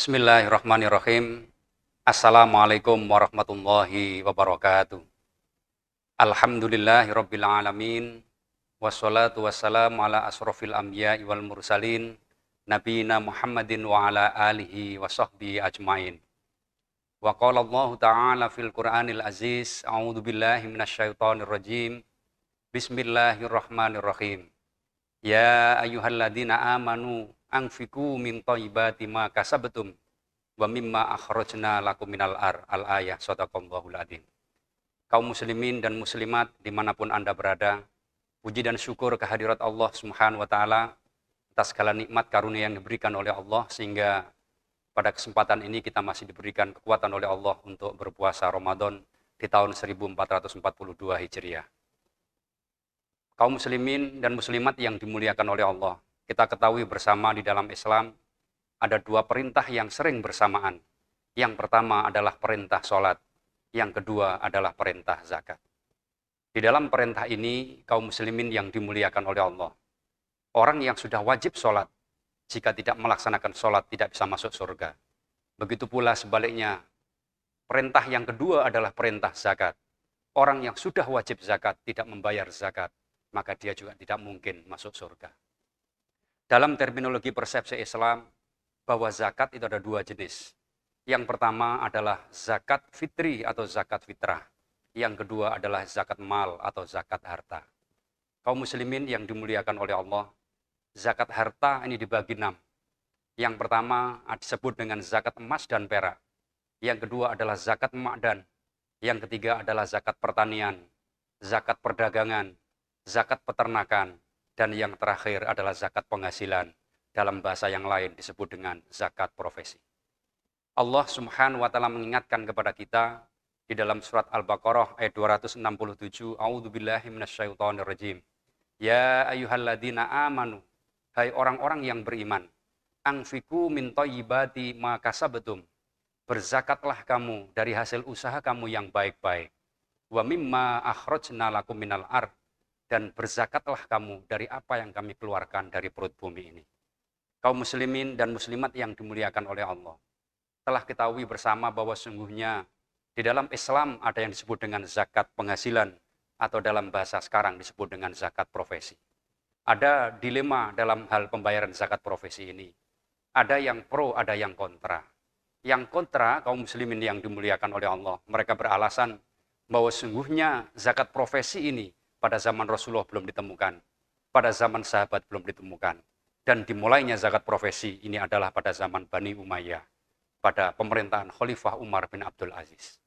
Bismillahirrahmanirrahim. Assalamualaikum warahmatullahi wabarakatuh. Alhamdulillahirabbil alamin. Wassalatu wassalamu ala asrofil anbiya'i wal mursalin nabiyina Muhammadin wa ala alihi wa sahbihi ajmain. Wa qala Allah ta'ala fil Qur'anil Aziz, a'udzu billahi minasyaitonir rajim. Bismillahirrahmanirrahim. Ya ayyuhalladzina amanu anfiqu min thayyibati ma kasabtum wa mimma akhrajna lakum minal al-ayah. Shadaqallahul adzim. Kaum muslimin dan muslimat dimanapun Anda berada, puji dan syukur kehadirat Allah Subhanahu wa taala atas segala nikmat karunia yang diberikan oleh Allah, sehingga pada kesempatan ini kita masih diberikan kekuatan oleh Allah untuk berpuasa Ramadan di tahun 1442 Hijriah. Kaum muslimin dan muslimat yang dimuliakan oleh Allah, kita ketahui bersama di dalam Islam ada dua perintah yang sering bersamaan. Yang pertama adalah perintah sholat, yang kedua adalah perintah zakat. Di dalam perintah ini, kaum muslimin yang dimuliakan oleh Allah, orang yang sudah wajib sholat, jika tidak melaksanakan sholat tidak bisa masuk surga. Begitu pula sebaliknya, perintah yang kedua adalah perintah zakat. Orang yang sudah wajib zakat tidak membayar zakat, maka dia juga tidak mungkin masuk surga. Dalam terminologi persepsi Islam, bahwa zakat itu ada dua jenis. Yang pertama adalah zakat fitri atau zakat fitrah. Yang kedua adalah zakat mal atau zakat harta. Kaum muslimin yang dimuliakan oleh Allah, zakat harta ini dibagi 6. Yang pertama disebut dengan zakat emas dan perak. Yang kedua adalah zakat ma'dan. Yang ketiga adalah zakat pertanian, zakat perdagangan, zakat peternakan, dan yang terakhir adalah zakat penghasilan. Dalam bahasa yang lain disebut dengan zakat profesi. Allah Subhanahu wa taala mengingatkan kepada kita di dalam surat Al-Baqarah ayat 267, A'udzubillahi minasyaitonirrajim. Ya ayyuhalladzina amanu, hai orang-orang yang beriman, anfiqu min thayyibati ma kasabtum, berzakatlah kamu dari hasil usaha kamu yang baik-baik. Wa mimma akhrajna lakum minal ard, dan berzakatlah kamu dari apa yang kami keluarkan dari perut bumi ini. Kaum muslimin dan muslimat yang dimuliakan oleh Allah, telah ketahui bersama bahwa sungguhnya di dalam Islam ada yang disebut dengan zakat penghasilan, atau dalam bahasa sekarang disebut dengan zakat profesi. Ada dilema dalam hal pembayaran zakat profesi ini. Ada yang pro, ada yang kontra. Yang kontra, kaum muslimin yang dimuliakan oleh Allah, mereka beralasan bahwa sungguhnya zakat profesi ini pada zaman Rasulullah belum ditemukan, pada zaman sahabat belum ditemukan. Dan dimulainya zakat profesi ini adalah pada zaman Bani Umayyah, pada pemerintahan Khalifah Umar bin Abdul Aziz.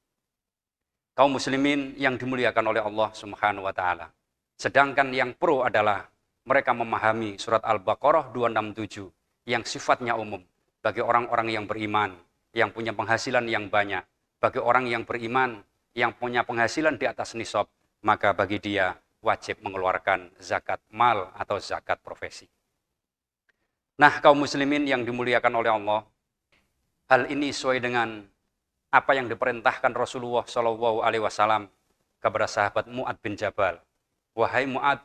Kaum muslimin yang dimuliakan oleh Allah Subhanahu wa taala. Sedangkan yang pro adalah mereka memahami surat Al-Baqarah 267 yang sifatnya umum bagi orang-orang yang beriman, yang punya penghasilan yang banyak, bagi orang yang beriman yang punya penghasilan di atas nisab, maka bagi dia wajib mengeluarkan zakat mal atau zakat profesi. Nah, kaum muslimin yang dimuliakan oleh Allah, hal ini sesuai dengan apa yang diperintahkan Rasulullah SAW kepada sahabat Mu'ad bin Jabal. Wahai Mu'ad,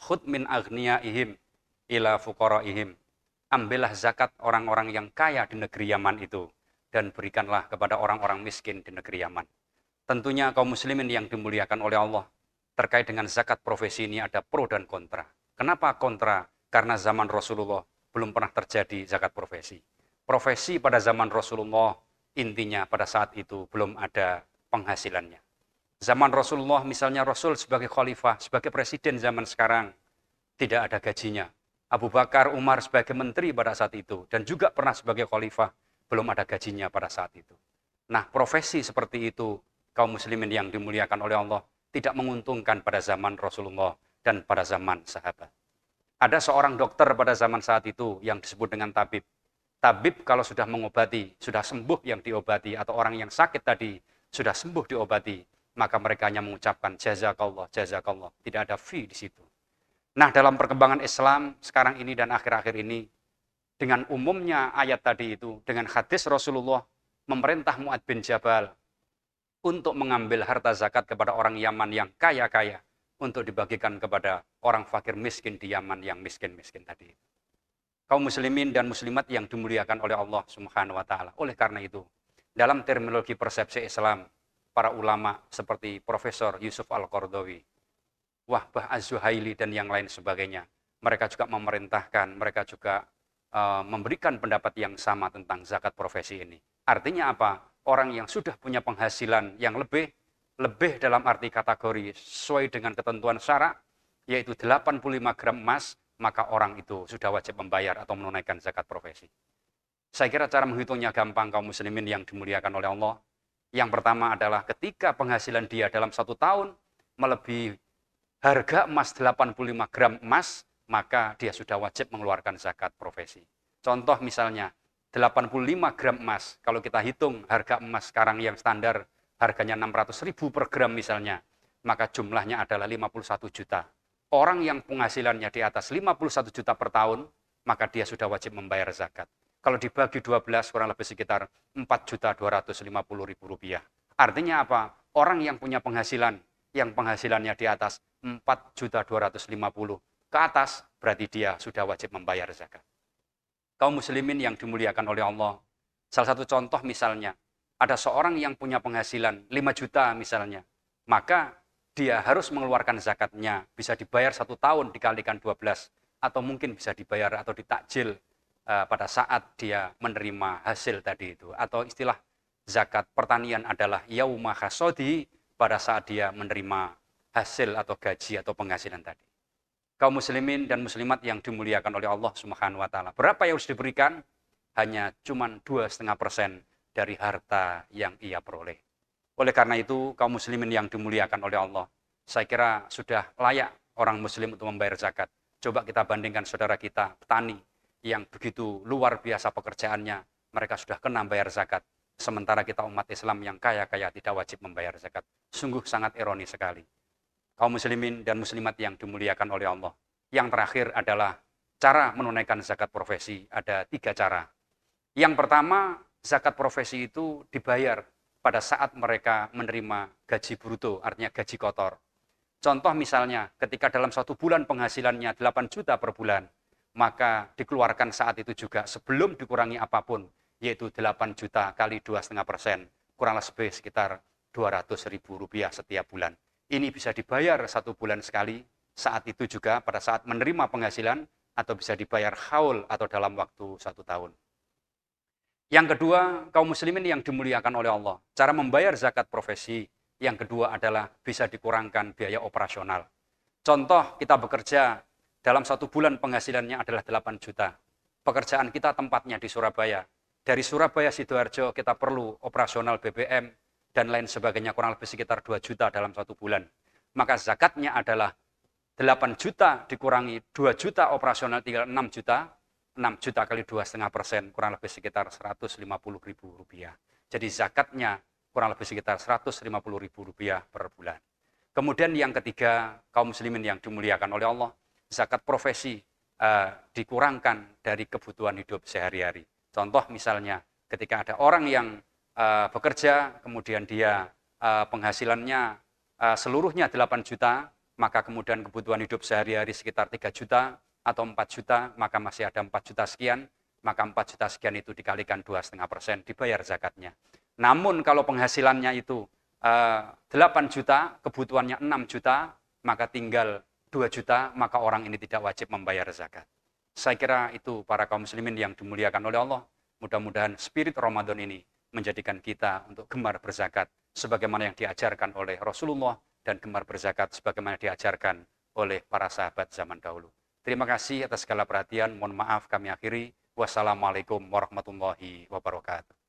khud min aghniyaihim ila fuqaraihim. Ambillah zakat orang-orang yang kaya di negeri Yaman itu dan berikanlah kepada orang-orang miskin di negeri Yaman. Tentunya kaum muslimin yang dimuliakan oleh Allah, terkait dengan zakat profesi ini ada pro dan kontra. Kenapa kontra? Karena zaman Rasulullah belum pernah terjadi zakat profesi. Profesi pada zaman Rasulullah intinya pada saat itu belum ada penghasilannya. Zaman Rasulullah misalnya Rasul sebagai khalifah, sebagai presiden zaman sekarang, tidak ada gajinya. Abu Bakar, Umar sebagai menteri pada saat itu, dan juga pernah sebagai khalifah, belum ada gajinya pada saat itu. Nah, profesi seperti itu, kaum muslimin yang dimuliakan oleh Allah, tidak menguntungkan pada zaman Rasulullah dan pada zaman sahabat. Ada seorang dokter pada zaman saat itu yang disebut dengan tabib. Tabib kalau sudah mengobati, sudah sembuh yang diobati, atau orang yang sakit tadi sudah sembuh diobati, maka mereka hanya mengucapkan jazakallah, jazakallah. Tidak ada fee di situ. Nah, dalam perkembangan Islam sekarang ini dan akhir-akhir ini, dengan umumnya ayat tadi itu, dengan hadis Rasulullah memerintah Mu'ad bin Jabal untuk mengambil harta zakat kepada orang Yaman yang kaya-kaya, untuk dibagikan kepada orang fakir miskin di Yaman yang miskin-miskin tadi. Kaum muslimin dan muslimat yang dimuliakan oleh Allah Subhanahu wa taala. Oleh karena itu, dalam terminologi persepsi Islam, para ulama seperti Profesor Yusuf Al-Qaradawi, Wahbah Az-Zuhaili dan yang lain sebagainya, mereka juga memerintahkan, mereka juga memberikan pendapat yang sama tentang zakat profesi ini. Artinya apa? Orang yang sudah punya penghasilan yang lebih dalam arti kategori sesuai dengan ketentuan syarak, yaitu 85 gram emas, maka orang itu sudah wajib membayar atau menunaikan zakat profesi. Saya kira cara menghitungnya gampang, kaum muslimin yang dimuliakan oleh Allah. Yang pertama adalah ketika penghasilan dia dalam 1 tahun melebihi harga emas 85 gram emas, maka dia sudah wajib mengeluarkan zakat profesi. Contoh misalnya, 85 gram emas, kalau kita hitung harga emas sekarang yang standar, harganya 600.000 per gram misalnya, maka jumlahnya adalah 51 juta. Orang yang penghasilannya di atas 51 juta per tahun, maka dia sudah wajib membayar zakat. Kalau dibagi 12, kurang lebih sekitar 4.250.000 rupiah. Artinya apa? Orang yang punya penghasilan, yang penghasilannya di atas 4.250.000 ke atas, berarti dia sudah wajib membayar zakat. Kaum muslimin yang dimuliakan oleh Allah, salah satu contoh misalnya, ada seorang yang punya penghasilan 5 juta misalnya, maka dia harus mengeluarkan zakatnya, bisa dibayar 1 tahun dikalikan 12, atau mungkin bisa dibayar atau ditakjil pada saat dia menerima hasil tadi itu. Atau istilah zakat pertanian adalah yauma hasodi, pada saat dia menerima hasil atau gaji atau penghasilan tadi. Kaum muslimin dan muslimat yang dimuliakan oleh Allah Subhanahu wa taala. Berapa yang harus diberikan? Hanya cuman 2,5% dari harta yang ia peroleh. Oleh karena itu, kaum muslimin yang dimuliakan oleh Allah, saya kira sudah layak orang muslim untuk membayar zakat. Coba kita bandingkan saudara kita, petani, yang begitu luar biasa pekerjaannya, mereka sudah kena bayar zakat. Sementara kita umat Islam yang kaya-kaya tidak wajib membayar zakat. Sungguh sangat ironis sekali. Kaum muslimin dan muslimat yang dimuliakan oleh Allah. Yang terakhir adalah cara menunaikan zakat profesi. Ada 3 cara. Yang pertama, zakat profesi itu dibayar pada saat mereka menerima gaji bruto, artinya gaji kotor. Contoh misalnya, ketika dalam 1 bulan penghasilannya 8 juta per bulan, maka dikeluarkan saat itu juga sebelum dikurangi apapun, yaitu 8 juta kali 2,5%, kurang lebih sekitar 200.000 rupiah setiap bulan. Ini bisa dibayar 1 bulan sekali, saat itu juga pada saat menerima penghasilan, atau bisa dibayar haul atau dalam waktu 1 tahun. Yang kedua, kaum muslimin yang dimuliakan oleh Allah, cara membayar zakat profesi, yang kedua adalah bisa dikurangkan biaya operasional. Contoh, kita bekerja dalam 1 bulan penghasilannya adalah 8 juta. Pekerjaan kita tempatnya di Surabaya. Dari Surabaya Sidoarjo kita perlu operasional BBM, dan lain sebagainya, kurang lebih sekitar 2 juta dalam 1 bulan. Maka zakatnya adalah 8 juta dikurangi 2 juta operasional, tinggal 6 juta. 6 juta kali 2,5%, kurang lebih sekitar 150.000 rupiah. Jadi zakatnya kurang lebih sekitar 150.000 rupiah per bulan. Kemudian yang ketiga, kaum muslimin yang dimuliakan oleh Allah, zakat profesi dikurangkan dari kebutuhan hidup sehari-hari. Contoh misalnya, ketika ada orang yang bekerja, kemudian dia penghasilannya seluruhnya 8 juta, maka kemudian kebutuhan hidup sehari-hari sekitar 3 juta atau 4 juta, maka masih ada 4 juta sekian, maka 4 juta sekian itu dikalikan 2,5%, dibayar zakatnya. Namun kalau penghasilannya itu 8 juta, kebutuhannya 6 juta, maka tinggal 2 juta, maka orang ini tidak wajib membayar zakat. Saya kira itu para kaum muslimin yang dimuliakan oleh Allah. Mudah-mudahan spirit Ramadan ini menjadikan kita untuk gemar berzakat sebagaimana yang diajarkan oleh Rasulullah, dan gemar berzakat sebagaimana diajarkan oleh para sahabat zaman dahulu. Terima kasih atas segala perhatian. Mohon maaf kami akhiri. Wassalamualaikum warahmatullahi wabarakatuh.